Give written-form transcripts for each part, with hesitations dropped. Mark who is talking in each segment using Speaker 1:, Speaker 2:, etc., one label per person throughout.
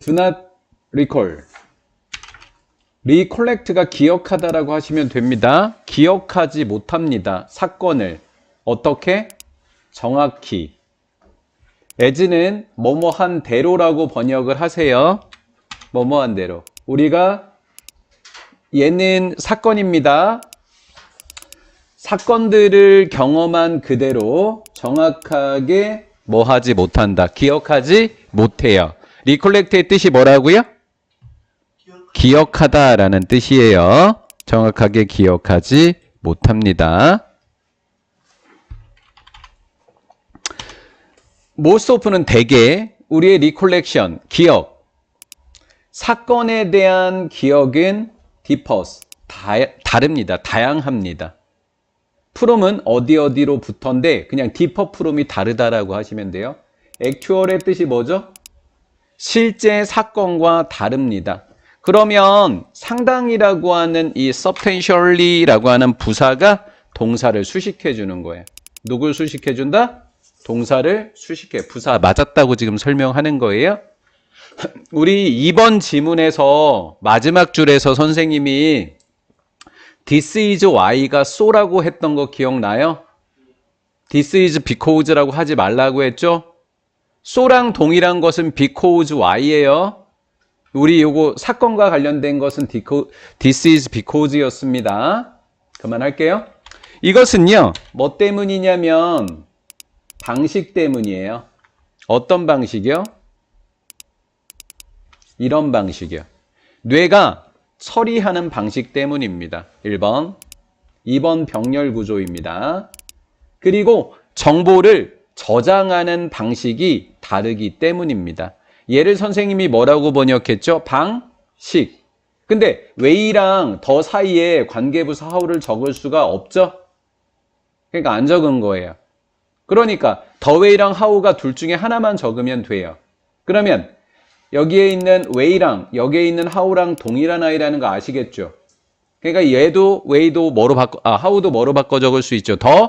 Speaker 1: do not recall. recollect가 기억하다라고 하시면 됩니다. 기억하지 못합니다. 사건을. 어떻게? 정확히. as는 뭐뭐한 대로라고 번역을 하세요. 뭐뭐한 대로. 우리가 얘는 사건입니다. 사건들을 경험한 그대로 정확하게 뭐 하지 못한다. 기억하지 못해요. recollect의 뜻이 뭐라고요? 기억하다라는 뜻이에요. 정확하게 기억하지 못합니다. most often은 대개 우리의 recollection, 기억, 사건에 대한 기억은 differs, 다릅니다. 다양합니다. from은 어디로부터인데 그냥 differ from이 다르다라고 하시면 돼요. actual의 뜻이 뭐죠? 실제 사건과 다릅니다. 그러면 상당히라고 하는 이 substantially라고 하는 부사가 동사를 수식해 주는 거예요. 누굴 수식해 준다? 동사를 수식해. 부사 맞았다고 지금 설명하는 거예요. 우리 이번 지문에서 마지막 줄에서 선생님이 This is why가 so라고 했던 거 기억나요? This is because라고 하지 말라고 했죠? so랑 동일한 것은 because why예요. 우리 요거 사건과 관련된 것은 this is because였습니다. 그만할게요. 이것은요, 뭐 때문이냐면 방식 때문이에요. 어떤 방식이요? 이런 방식이요. 뇌가 처리하는 방식 때문입니다. 1번. 2번 병렬 구조입니다. 그리고 정보를 저장하는 방식이 다르기 때문입니다. 얘를 선생님이 뭐라고 번역했죠? 방식. 근데 way랑 더 사이에 관계부사 how를 적을 수가 없죠? 그러니까 안 적은 거예요. 그러니까 the way랑 how가 둘 중에 하나만 적으면 돼요. 그러면 여기에 있는 way랑 여기에 있는 how랑 동일한 아이라는 거 아시겠죠? 그러니까 얘도 way도 뭐로 how도 뭐로 바꿔 적을 수 있죠? the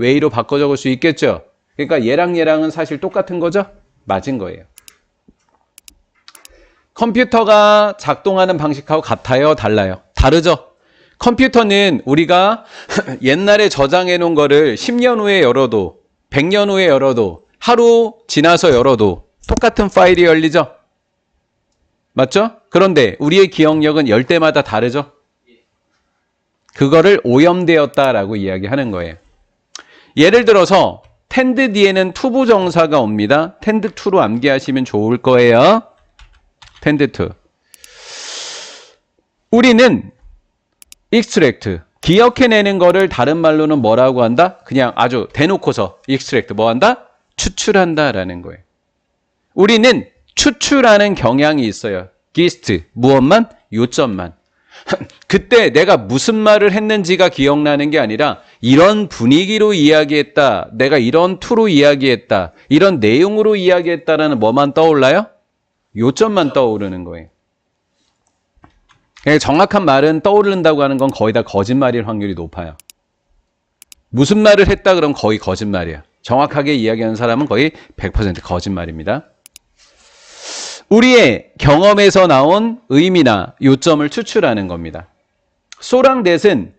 Speaker 1: way로 바꿔 적을 수 있겠죠? 그러니까 얘랑은 사실 똑같은 거죠? 맞은 거예요. 컴퓨터가 작동하는 방식하고 같아요? 달라요? 다르죠? 컴퓨터는 우리가 옛날에 저장해 놓은 거를 10년 후에 열어도 100년 후에 열어도 하루 지나서 열어도 똑같은 파일이 열리죠? 맞죠? 그런데 우리의 기억력은 열 때마다 다르죠? 그거를 오염되었다라고 이야기하는 거예요. 예를 들어서 tend 뒤에는 투부 정사가 옵니다. tend to로 암기하시면 좋을 거예요. tend to. 우리는 extract, 기억해내는 거를 다른 말로는 뭐라고 한다? 그냥 아주 대놓고서 extract, 뭐 한다? 추출한다라는 거예요. 우리는 추출하는 경향이 있어요. gist, 무엇만? 요점만. 그때 내가 무슨 말을 했는지가 기억나는 게 아니라 이런 분위기로 이야기했다, 내가 이런 투로 이야기했다, 이런 내용으로 이야기했다라는 뭐만 떠올라요? 요점만 떠오르는 거예요. 정확한 말은 떠오른다고 하는 건 거의 다 거짓말일 확률이 높아요. 무슨 말을 했다 그러면 거의 거짓말이야. 정확하게 이야기하는 사람은 거의 100% 거짓말입니다. 우리의 경험에서 나온 의미나 요점을 추출하는 겁니다. so랑 that은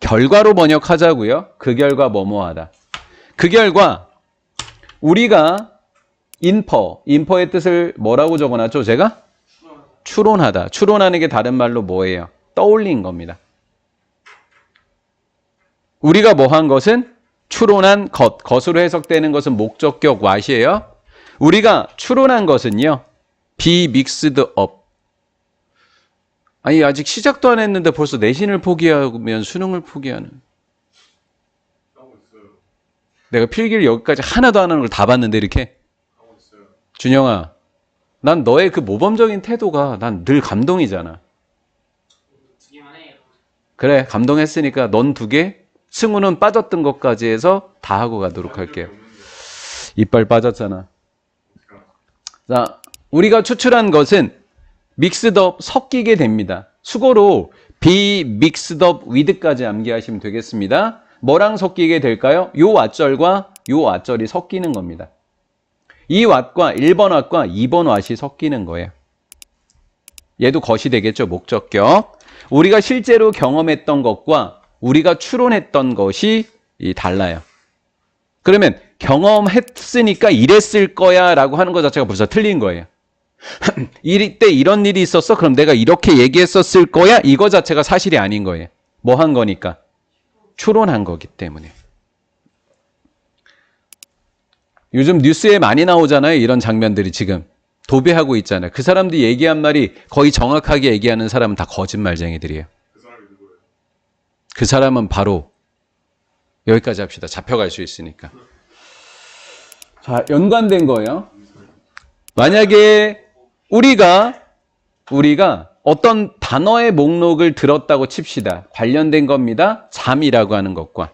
Speaker 1: 결과로 번역하자고요. 그 결과 뭐뭐하다. 그 결과 우리가 infer의 뜻을 뭐라고 적어놨죠? 제가? 추론하다. 추론하는 게 다른 말로 뭐예요? 떠올린 겁니다. 우리가 뭐 한 것은 추론한 것. 것으로 해석되는 것은 목적격 what이에요. 우리가 추론한 것은요. be mixed up. 아니 아직 시작도 안 했는데 벌써 내신을 포기하면 수능을 포기하는. 내가 필기를 여기까지 하나도 안 하는 걸 다 봤는데 이렇게. 준영아. 난 너의 그 모범적인 태도가 난 늘 감동이잖아. 그래, 감동했으니까 넌 2개, 승우는 빠졌던 것까지 해서 다 하고 가도록 할게요. 이빨 빠졌잖아. 자, 우리가 추출한 것은 mixed up, 섞이게 됩니다. 수고로 be mixed up with까지 암기하시면 되겠습니다. 뭐랑 섞이게 될까요? 요 왓절과 요 왓절이 섞이는 겁니다. 이 what과 1번 what과 2번 what이 섞이는 거예요. 얘도 것이 되겠죠. 목적격. 우리가 실제로 경험했던 것과 우리가 추론했던 것이 달라요. 그러면 경험했으니까 이랬을 거야 라고 하는 것 자체가 벌써 틀린 거예요. 이때 이런 일이 있었어? 그럼 내가 이렇게 얘기했었을 거야? 이거 자체가 사실이 아닌 거예요. 뭐 한 거니까? 추론한 거기 때문에. 요즘 뉴스에 많이 나오잖아요. 이런 장면들이 지금. 도배하고 있잖아요. 그 사람들이 얘기한 말이 거의 정확하게 얘기하는 사람은 다 거짓말쟁이들이에요. 그 사람은 바로 여기까지 합시다. 잡혀갈 수 있으니까. 자, 연관된 거예요. 만약에 우리가 어떤 단어의 목록을 들었다고 칩시다. 관련된 겁니다. 잠이라고 하는 것과.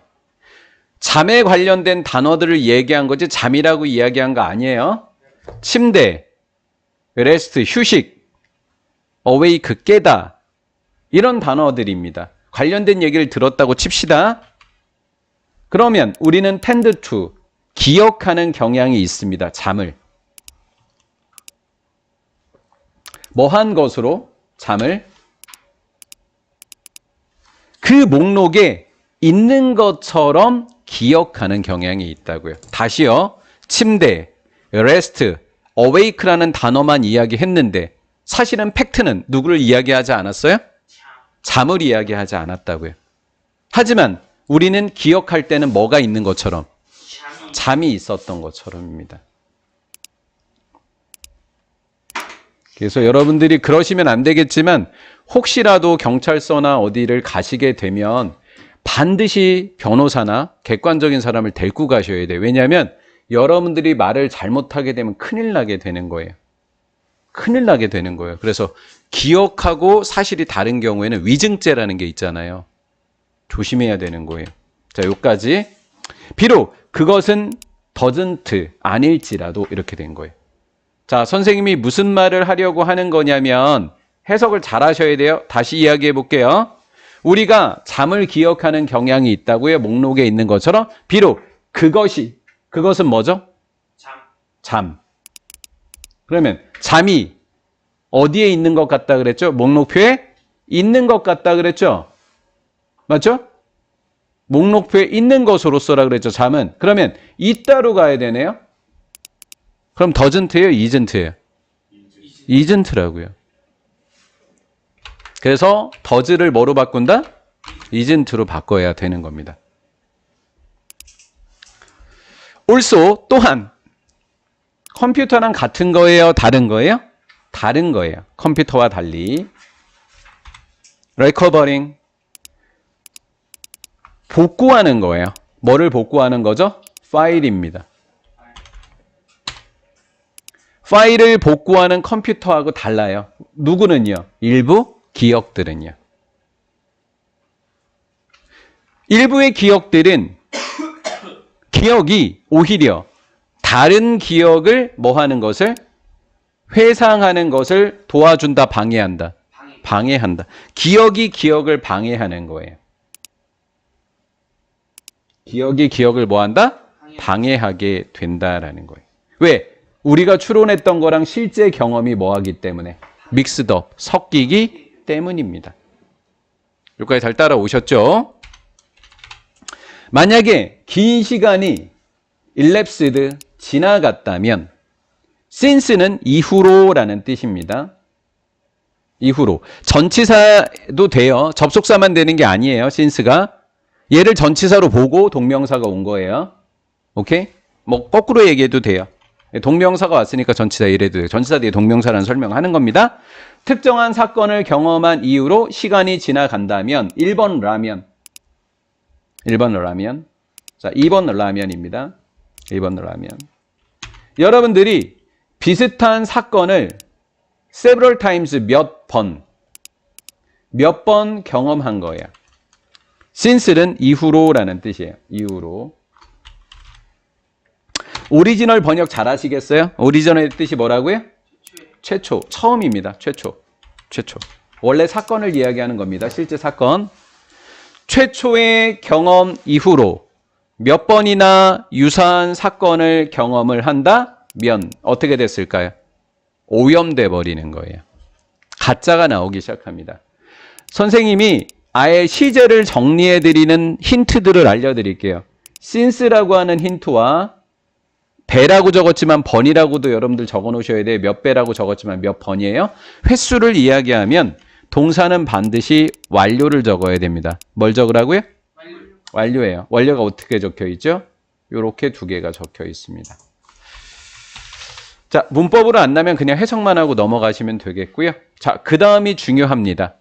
Speaker 1: 잠에 관련된 단어들을 얘기한 거지 잠이라고 이야기한 거 아니에요. 침대, 레스트, 휴식, 어웨이크, 깨다 이런 단어들입니다. 관련된 얘기를 들었다고 칩시다. 그러면 우리는 tend to, 기억하는 경향이 있습니다. 잠을. 뭐한 것으로? 잠을. 그 목록에 있는 것처럼 기억하는 경향이 있다고요. 다시요. 침대, rest, awake라는 단어만 이야기했는데 사실은 팩트는 누구를 이야기하지 않았어요? 잠을 이야기하지 않았다고요. 하지만 우리는 기억할 때는 뭐가 있는 것처럼? 잠이 있었던 것처럼입니다. 그래서 여러분들이 그러시면 안 되겠지만 혹시라도 경찰서나 어디를 가시게 되면 반드시 변호사나 객관적인 사람을 데리고 가셔야 돼요. 왜냐하면 여러분들이 말을 잘못하게 되면 큰일 나게 되는 거예요. 큰일 나게 되는 거예요. 그래서 기억하고 사실이 다른 경우에는 위증죄라는 게 있잖아요. 조심해야 되는 거예요. 자, 여기까지. 비록 그것은 doesn't 아닐지라도 이렇게 된 거예요. 자, 선생님이 무슨 말을 하려고 하는 거냐면 해석을 잘 하셔야 돼요. 다시 이야기해 볼게요. 우리가 잠을 기억하는 경향이 있다고요. 목록에 있는 것처럼. 비록 그것은 뭐죠? 잠. 그러면 잠이 어디에 있는 것 같다 그랬죠? 목록표에 있는 것 같다 그랬죠? 맞죠? 목록표에 있는 것으로서라 그랬죠. 잠은. 그러면 있다로 가야 되네요. 그럼 doesn't예요? isn't예요? isn't라고요. 그래서 does를 뭐로 바꾼다? isn't로 바꿔야 되는 겁니다. also 또한 컴퓨터랑 같은 거예요? 다른 거예요? 다른 거예요. 컴퓨터와 달리. recovering 복구하는 거예요. 뭐를 복구하는 거죠? 파일입니다. 파일을 복구하는 컴퓨터하고 달라요. 누구는요? 일부 기억들은요. 일부의 기억들은 기억이 오히려 다른 기억을 뭐 하는 것을? 회상하는 것을 도와준다, 방해한다. 방해한다. 기억이 기억을 방해하는 거예요. 기억이 기억을 뭐 한다? 방해하게 된다라는 거예요. 왜? 우리가 추론했던 거랑 실제 경험이 뭐하기 때문에? 믹스드업, 섞이기 때문입니다. 여기까지 잘 따라오셨죠? 만약에 긴 시간이 elapsed, 지나갔다면 since는 이후로라는 뜻입니다. 이후로. 전치사도 돼요. 접속사만 되는 게 아니에요. since가. 얘를 전치사로 보고 동명사가 온 거예요. 오케이? 뭐 거꾸로 얘기해도 돼요. 동명사가 왔으니까 전치사 이래도 돼요. 전치사 뒤에 동명사라는 설명을 하는 겁니다. 특정한 사건을 경험한 이후로 시간이 지나간다면 1번 라면. 자, 2번 라면입니다. 2번 라면. 여러분들이 비슷한 사건을 several times 몇 번 경험한 거예요. since는 이후로라는 뜻이에요. 이후로. 오리지널 번역 잘 하시겠어요? 오리지널의 뜻이 뭐라고요? 최초. 처음입니다. 최초. 원래 사건을 이야기하는 겁니다. 실제 사건. 최초의 경험 이후로 몇 번이나 유사한 사건을 경험을 한다? 면 어떻게 됐을까요? 오염돼 버리는 거예요. 가짜가 나오기 시작합니다. 선생님이 아예 시제를 정리해 드리는 힌트들을 알려드릴게요. since라고 하는 힌트와 배라고 적었지만 번이라고도 여러분들 적어 놓으셔야 돼요. 몇 배라고 적었지만 몇 번이에요? 횟수를 이야기하면 동사는 반드시 완료를 적어야 됩니다. 뭘 적으라고요? 완료예요. 완료가 어떻게 적혀 있죠? 이렇게 두 개가 적혀 있습니다. 자, 문법으로 안 나면 그냥 해석만 하고 넘어가시면 되겠고요. 자, 그 다음이 중요합니다.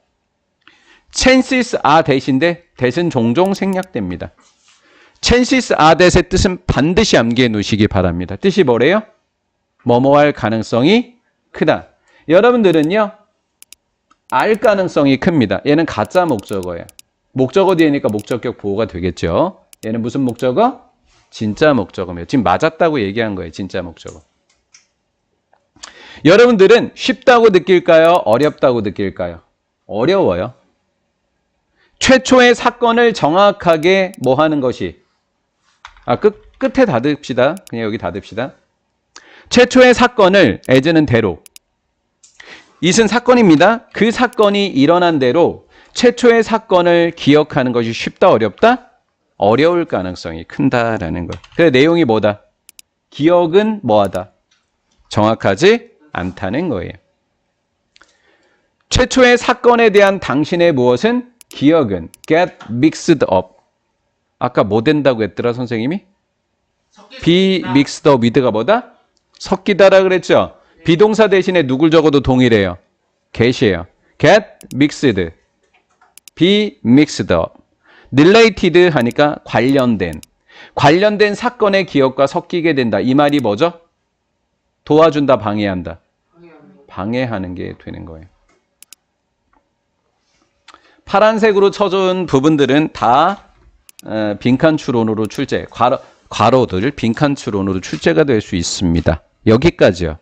Speaker 1: chances are that인데 that은 종종 생략됩니다. chances are that의 뜻은 반드시 암기해 놓으시기 바랍니다. 뜻이 뭐래요? 뭐뭐 할 가능성이 크다. 여러분들은요, 알 가능성이 큽니다. 얘는 가짜 목적어예요. 목적어 뒤에니까 목적격 보호가 되겠죠. 얘는 무슨 목적어? 진짜 목적어입니다. 지금 맞았다고 얘기한 거예요. 진짜 목적어. 여러분들은 쉽다고 느낄까요? 어렵다고 느낄까요? 어려워요. 최초의 사건을 정확하게 뭐 하는 것이 끝에 닫읍시다. 그냥 여기 닫읍시다. 최초의 사건을 as는 대로 it은 사건입니다. 그 사건이 일어난 대로 최초의 사건을 기억하는 것이 쉽다 어렵다? 어려울 가능성이 큰다라는 거. 그래 내용이 뭐다? 기억은 뭐하다? 정확하지 않다는 거예요. 최초의 사건에 대한 당신의 무엇은? 기억은 get mixed up. 아까 뭐 된다고 했더라 선생님이? be mixed up with가 뭐다? 섞이다라 그랬죠? 비동사 대신에 누굴 적어도 동일해요. get이에요. get mixed. be mixed up. related 하니까 관련된 사건의 기억과 섞이게 된다. 이 말이 뭐죠? 도와준다, 방해한다. 방해하는 게 되는 거예요. 파란색으로 쳐준 부분들은 다 빈칸 추론으로 출제, 괄호들 빈칸 추론으로 출제가 될 수 있습니다. 여기까지요.